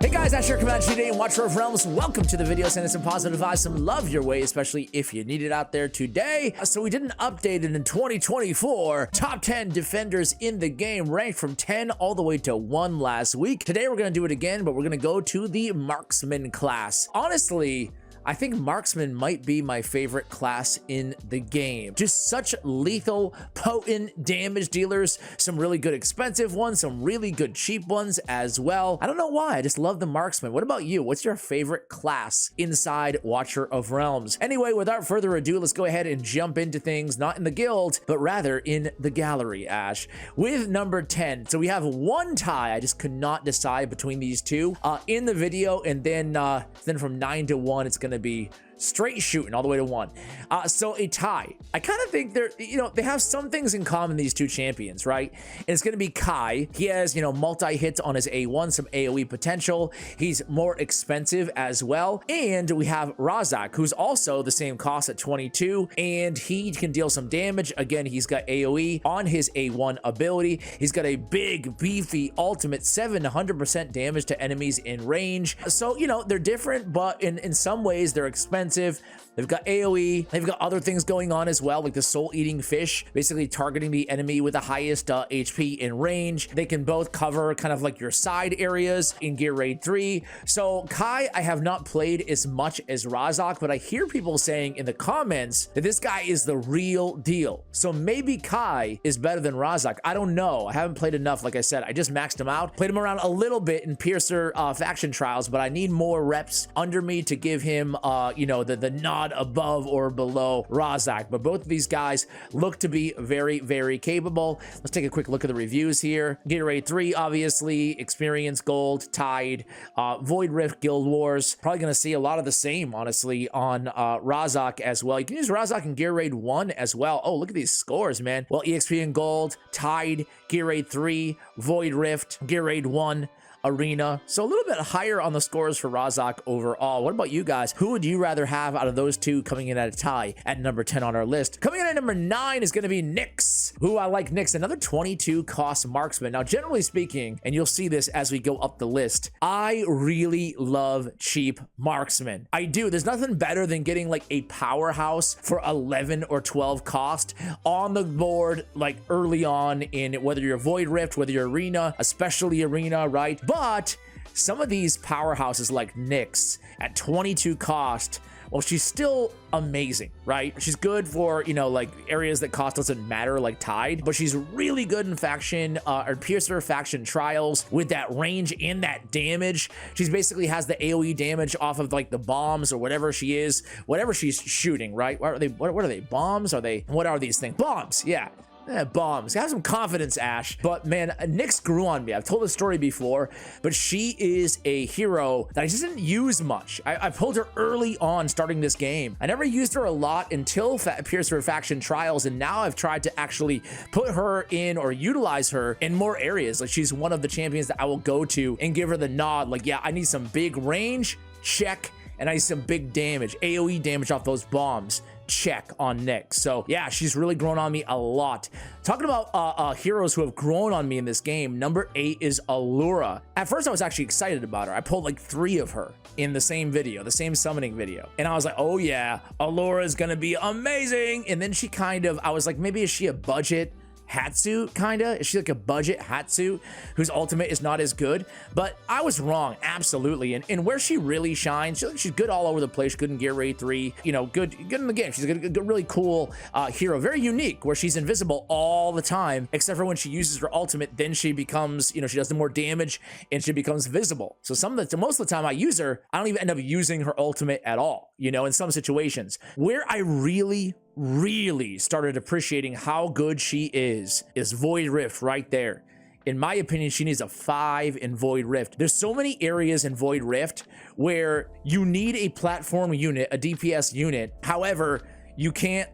Hey guys, Asher Command today and Watcher of Realms. Welcome to the video. Sending some positive vibes, some love your way, especially if you need it out there today. So we did an update in 2024. Top 10 defenders in the game, ranked from 10 all the way to 1 last week. Today we're going to do it again, but we're going to go to the Marksman class. Honestly, I think Marksman might be my favorite class in the game. Just such lethal, potent damage dealers. Some really good expensive ones, some really good cheap ones as well. I don't know why, I just love the Marksman. What about you? What's your favorite class inside Watcher of Realms? Anyway, without further ado, let's go ahead and jump into things, not in the guild, but rather in the gallery, Ash. With number 10, so we have one tie. I just could not decide between these two in the video, and then from 9 to 1, it's gonna be straight shooting all the way to 1. So a tie. I kind of think they're, they have some things in common, these two champions, right? And it's going to be Kai. He has, multi-hits on his A1, some AoE potential. He's more expensive as well. And we have Razak, who's also the same cost at 22, and he can deal some damage. Again, he's got AoE on his A1 ability. He's got a big, beefy ultimate, 700% damage to enemies in range. So, they're different, but in some ways, they're expensive. They've got AoE, they've got other things going on as well, like the soul-eating fish, basically targeting the enemy with the highest HP in range. They can both cover kind of like your side areas in Gear Raid 3. So Kai, I have not played as much as Razak, but I hear people saying in the comments that this guy is the real deal. So maybe Kai is better than Razak. I don't know. I haven't played enough. Like I said, I just maxed him out, played him around a little bit in Piercer faction trials, but I need more reps under me to give him, the nod above or below Razak. But both of these guys look to be very, very capable. Let's take a quick look at the reviews here. Gear Raid 3, obviously, Experience Gold, Tide, Void Rift, Guild Wars. Probably going to see a lot of the same, honestly, on Razak as well. You can use Razak in Gear Raid 1 as well. Oh, look at these scores, man. Well, EXP and Gold, Tide, Gear Raid 3, Void Rift, Gear Raid 1, Arena. So a little bit higher on the scores for Razak overall. What about you guys? Who would you rather have out of those two coming in at a tie at number 10 on our list? Coming in at number 9 is going to be Nyx. Who I like Nyx, another 22 cost marksman. Now, generally speaking, and you'll see this as we go up the list, I really love cheap marksmen. I do. There's nothing better than getting like a powerhouse for 11 or 12 cost on the board, like early on in whether you're Void Rift, whether you're Arena, especially Arena, right? But some of these powerhouses like Nyx at 22 cost, well, she's still amazing, right? She's good for, like areas that cost doesn't matter, like Tide, but she's really good in faction or Piercer faction trials with that range and that damage. She's basically has the AoE damage off of like the bombs or whatever she is, whatever she's shooting, right? What are they? What are they? Bombs? What are these things? Bombs, yeah. Bombs. Have some confidence, Ash. But man, Nyx grew on me. I've told this story before, but she is a hero that I just didn't use much. I pulled her early on starting this game. I never used her a lot until Piercer faction trials, and now I've tried to actually put her in or utilize her in more areas. Like, she's one of the champions that I will go to and give her the nod. Like, yeah, I need some big range, check, and I need some big damage, AoE damage off those bombs. Check on Nyx. So yeah, she's really grown on me a lot. Talking about heroes who have grown on me in this game, number 8 is Allura. At first I was actually excited about her. I pulled like 3 of her in the same video, the same summoning video, and I was like, oh yeah, Allura is gonna be amazing. And then she I was like, maybe is she a budget Hattsut, kinda? Is she like a budget Hattsut whose ultimate is not as good? But I was wrong, absolutely. And where she really shines, she's good all over the place, good in Gear Raid 3, good in the game. She's a good, really cool hero, very unique, where she's invisible all the time, except for when she uses her ultimate, then she becomes, she does the more damage and she becomes visible. So most of the time I use her, I don't even end up using her ultimate at all, in some situations. Where I really started appreciating how good she is Void Rift right there. In my opinion, she needs a 5 in Void Rift. There's so many areas in Void Rift where you need a platform unit, a DPS unit. However, you can't,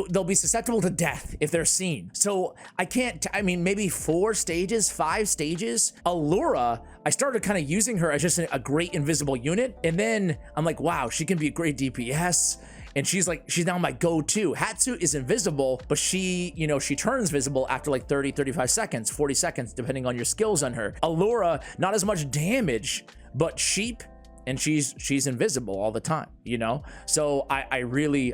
they'll be susceptible to death if they're seen. So maybe 4 stages, 5 stages. Allura, I started kind of using her as just a great invisible unit. And then I'm like, wow, she can be a great DPS. and she's now my go-to. Hatssut is invisible, but she, you know, she turns visible after like 30, 35 seconds, 40 seconds, depending on your skills on her. Allura, not as much damage, but sheep, and she's invisible all the time, you know? So I really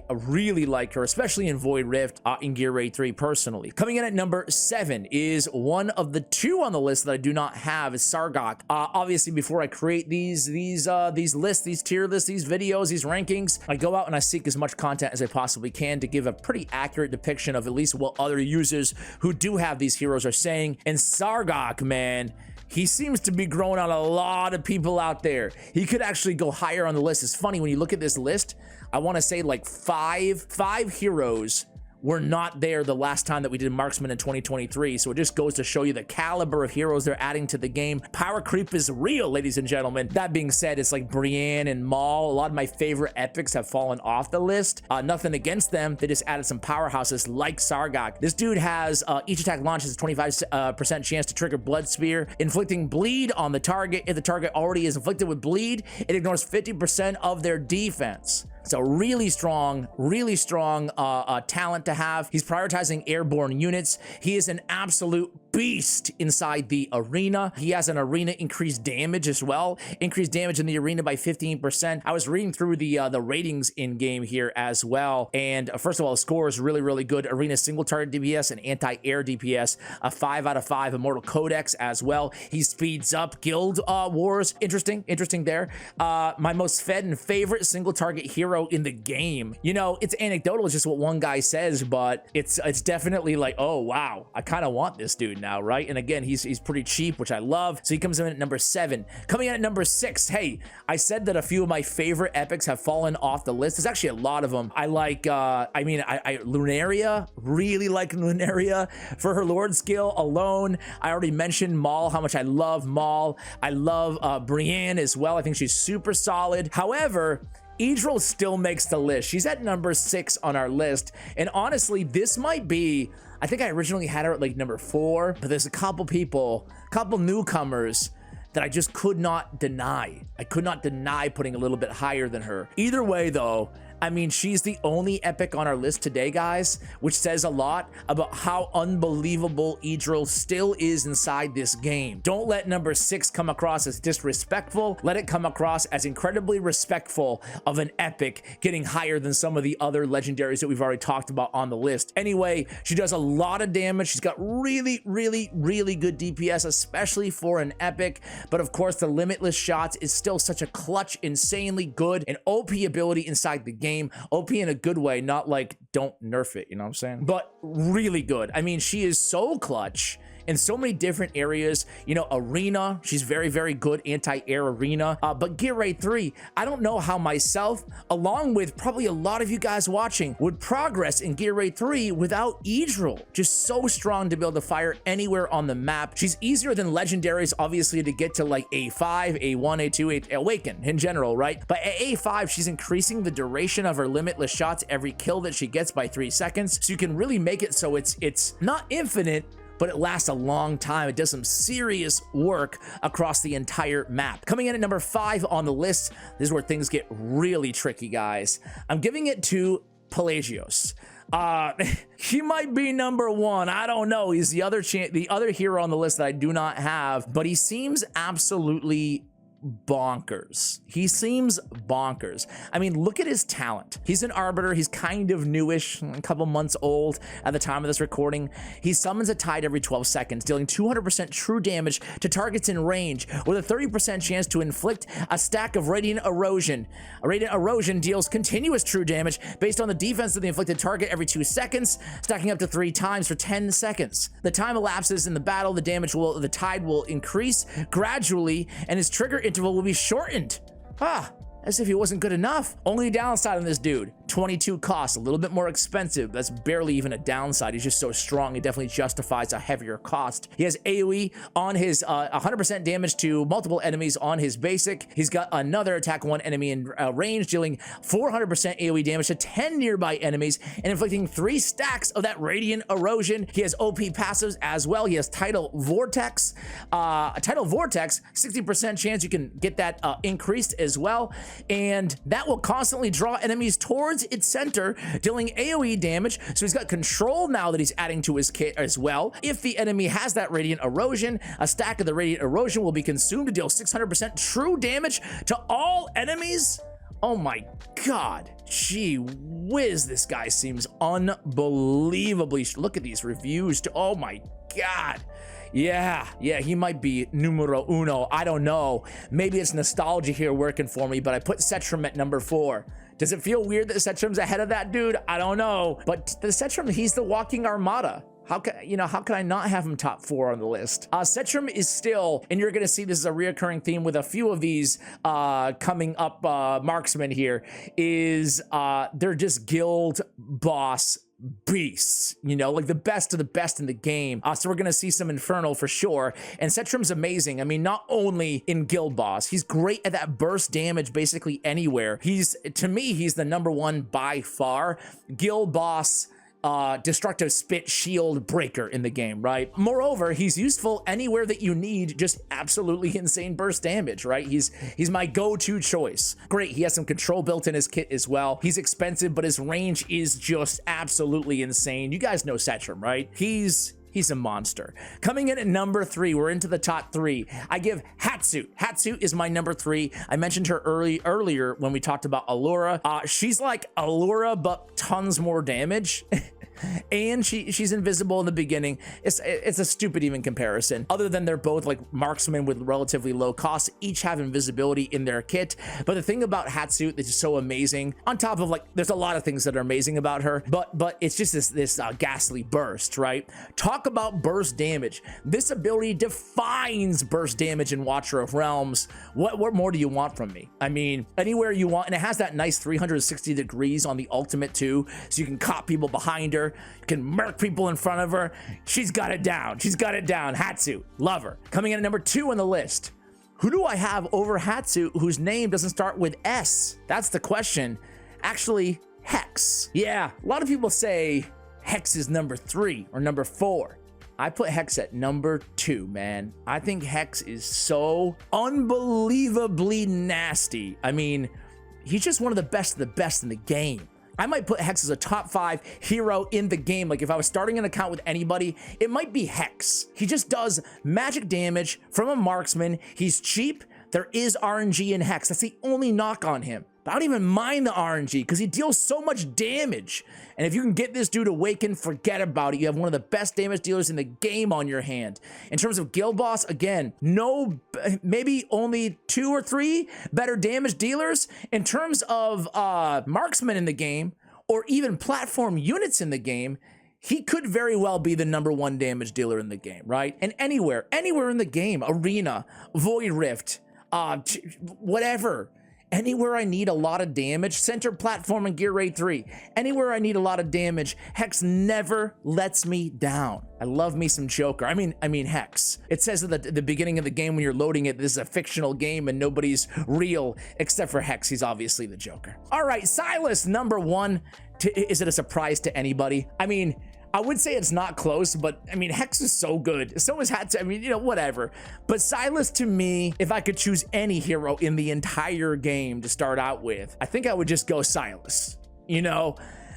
like her, especially in Void Rift, in Gear Raid 3 personally. Coming in at number 7 is one of the 2 on the list that I do not have, is Sargo. Obviously, before I create these lists, these tier lists, these videos, these rankings, I go out and I seek as much content as I possibly can to give a pretty accurate depiction of at least what other users who do have these heroes are saying. And Sargo, man, he seems to be growing on a lot of people out there. He could actually go higher on the list. It's funny, when you look at this list, I want to say like five heroes were not there the last time that we did Marksmen in 2023. So it just goes to show you the caliber of heroes they're adding to the game. Power creep is real, ladies and gentlemen. That being said, it's like Brienne and Maul. A lot of my favorite epics have fallen off the list. Nothing against them. They just added some powerhouses like Sargo. This dude has each attack launches a 25% chance to trigger Blood Spear, inflicting bleed on the target. If the target already is inflicted with bleed, it ignores 50% of their defense. So really strong talent to have. He's prioritizing airborne units. He is an absolute beast inside the arena. He has an arena increased damage as well. Increased damage in the arena by 15%. I was reading through the ratings in game here as well. And first of all, the score is really good. Arena single target DPS and anti-air DPS, a 5 out of 5. Immortal Codex as well. He speeds up guild wars. Interesting there. My most fed and favorite single target hero in the game. You know, it's anecdotal, it's just what one guy says, but it's definitely like, oh wow, I kind of want this dude now, right? And again, he's pretty cheap, which I love. So he comes in at number 7. Coming in at number 6, hey, I said that a few of my favorite epics have fallen off the list. There's actually a lot of them. I like, Lunaria, really like Lunaria for her Lord skill alone. I already mentioned Maul, how much I love Maul. I love Brienne as well. I think she's super solid. However, Idril still makes the list. She's at number 6 on our list. And honestly, this might be, I think I originally had her at like number 4, but there's a couple newcomers that I just could not deny. I could not deny putting a little bit higher than her. Either way though, I mean, she's the only epic on our list today, guys, which says a lot about how unbelievable Idril still is inside this game. Don't let number 6 come across as disrespectful. Let it come across as incredibly respectful of an epic getting higher than some of the other legendaries that we've already talked about on the list. Anyway, she does a lot of damage. She's got really good DPS, especially for an epic. But of course, the limitless shots is still such a clutch, insanely good and OP ability inside the game. OP in a good way, not like don't nerf it, you know what I'm saying? But really good. I mean, she is so clutch in so many different areas. You know, arena, she's very good anti-air arena. But Gear Raid 3, I don't know how myself, along with probably a lot of you guys watching, would progress in Gear Raid 3 without Idril. Just so strong to be able to fire anywhere on the map. She's easier than legendaries, obviously, to get to like A5, A1, A2, Awaken in general, right? But at A5, she's increasing the duration of her limitless shots every kill that she gets by 3 seconds. So you can really make it so it's not infinite, but it lasts a long time. It does some serious work across the entire map. Coming in at number 5 on the list, this is where things get really tricky, guys. I'm giving it to Paigios. He might be number 1. I don't know. He's the other hero on the list that I do not have, but he seems absolutely bonkers. He seems bonkers. I mean, look at his talent. He's an arbiter. He's kind of newish, a couple months old at the time of this recording. He summons a tide every 12 seconds, dealing 200% true damage to targets in range with a 30% chance to inflict a stack of radiant erosion. A radiant erosion deals continuous true damage based on the defense of the inflicted target every 2 seconds, stacking up to 3 times for 10 seconds. The time elapses in the battle, the tide will increase gradually, and his trigger interval will be shortened. As if he wasn't good enough. Only downside on this dude, 22 costs, a little bit more expensive. That's barely even a downside. He's just so strong, it definitely justifies a heavier cost. He has AoE on his 100% damage to multiple enemies on his basic. He's got another attack 1 enemy in range, dealing 400% AoE damage to 10 nearby enemies and inflicting 3 stacks of that radiant erosion. He has OP passives as well. He has Tidal Vortex. A Tidal Vortex, 60% chance you can get that increased as well. and that will constantly draw enemies towards its center, dealing AoE damage. So he's got control now that he's adding to his kit as well. If the enemy has that Radiant Erosion, a stack of the Radiant Erosion will be consumed to deal 600% true damage to all enemies. Oh my god, gee whiz, this guy seems unbelievably. Look at these reviews. Oh my god. Yeah, he might be numero uno. I don't know. Maybe it's nostalgia here working for me, but I put Setram at number 4. Does it feel weird that Setram's ahead of that dude? I don't know. But the Setram, he's the walking armada. How can I not have him top 4 on the list? Setram is still, and you're gonna see this is a reoccurring theme with a few of these coming up marksmen here, is they're just guild boss beasts, like the best of the best in the game. So we're gonna see some Infernal for sure. And Setram's amazing. I mean, not only in guild boss, he's great at that burst damage basically anywhere. To me, he's the number 1 by far guild boss destructive spit shield breaker in the game, right? Moreover, he's useful anywhere that you need just absolutely insane burst damage, right? He's my go-to choice. Great, he has some control built in his kit as well. He's expensive, but his range is just absolutely insane. You guys know Setram, right? He's a monster. Coming in at number 3, we're into the top 3. I give Hatssut. Hatssut is my number 3. I mentioned her earlier when we talked about Allura. She's like Allura, but tons more damage. And she's invisible in the beginning. It's a stupid even comparison. Other than they're both like marksmen with relatively low costs, each have invisibility in their kit. But the thing about Hatssut that is so amazing, on top of like, there's a lot of things that are amazing about her, but it's just this ghastly burst, right? Talk about burst damage. This ability defines burst damage in Watcher of Realms. What more do you want from me? I mean, anywhere you want, and it has that nice 360 degrees on the ultimate too, so you can cop people behind her. You can murk people in front of her. She's got it down. She's got it down. Hatssut, love her. Coming in at number 2 on the list. Who do I have over Hatssut whose name doesn't start with S? That's the question. Actually, Hex. Yeah, a lot of people say Hex is number 3 or number 4. I put Hex at number 2, man. I think Hex is so unbelievably nasty. I mean, he's just one of the best in the game. I might put Hex as a top 5 hero in the game. Like if I was starting an account with anybody, it might be Hex. He just does magic damage from a marksman. He's cheap. There is RNG in Hex. That's the only knock on him. But I don't even mind the RNG because he deals so much damage. And if you can get this dude awakened, forget about it. You have one of the best damage dealers in the game on your hand. In terms of guild boss, again, maybe only 2 or 3 better damage dealers. In terms of marksmen in the game, or even platform units in the game, he could very well be the number 1 damage dealer in the game, right? And anywhere in the game, Arena, Void Rift, whatever. Anywhere I need a lot of damage, center platform in Gear Raid 3, anywhere I need a lot of damage, Hex never lets me down. I love me some Joker. I mean Hex. It says at the beginning of the game when you're loading it, this is a fictional game and nobody's real except for Hex. He's obviously the Joker. All right, Silas, number 1. Is it a surprise to anybody? I mean, I would say it's not close, but I mean, Hex is so good. So is Hatssut. I mean, whatever. But Silas, to me, if I could choose any hero in the entire game to start out with, I think I would just go Silas.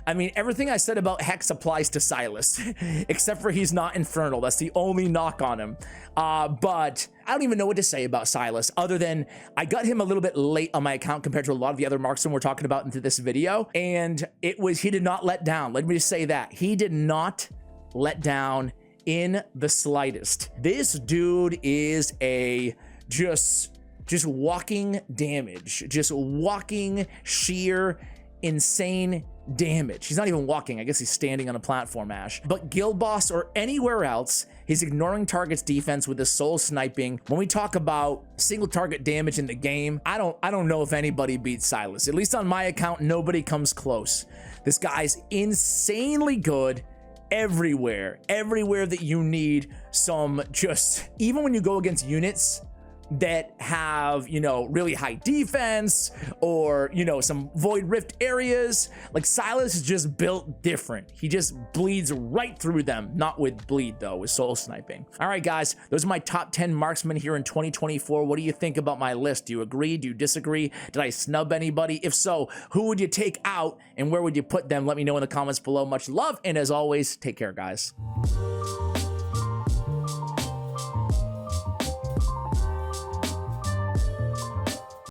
I mean, everything I said about Hex applies to Silas, except for he's not Infernal. That's the only knock on him. But I don't even know what to say about Silas, other than I got him a little bit late on my account compared to a lot of the other marksmen we're talking about into this video. And he did not let down. Let me just say that. He did not let down in the slightest. This dude is just walking damage, just walking sheer insane damage. He's not even walking. I guess he's standing on a platform, Ash. But guild boss or anywhere else, he's ignoring target's defense with his soul sniping. When we talk about single target damage in the game, I don't know if anybody beats Silas. At least on my account, nobody comes close. This guy's insanely good everywhere that you need some, just even when you go against units that have, you know, really high defense or, you know, some void rift areas. Like Silas is just built different. He just bleeds right through them, not with bleed though, with soul sniping. All right, guys, those are my top 10 marksmen here in 2024. What do you think about my list? Do you agree? Do you disagree? Did I snub anybody? If so, who would you take out and where would you put them? Let me know in the comments below. Much love, and as always, take care, guys.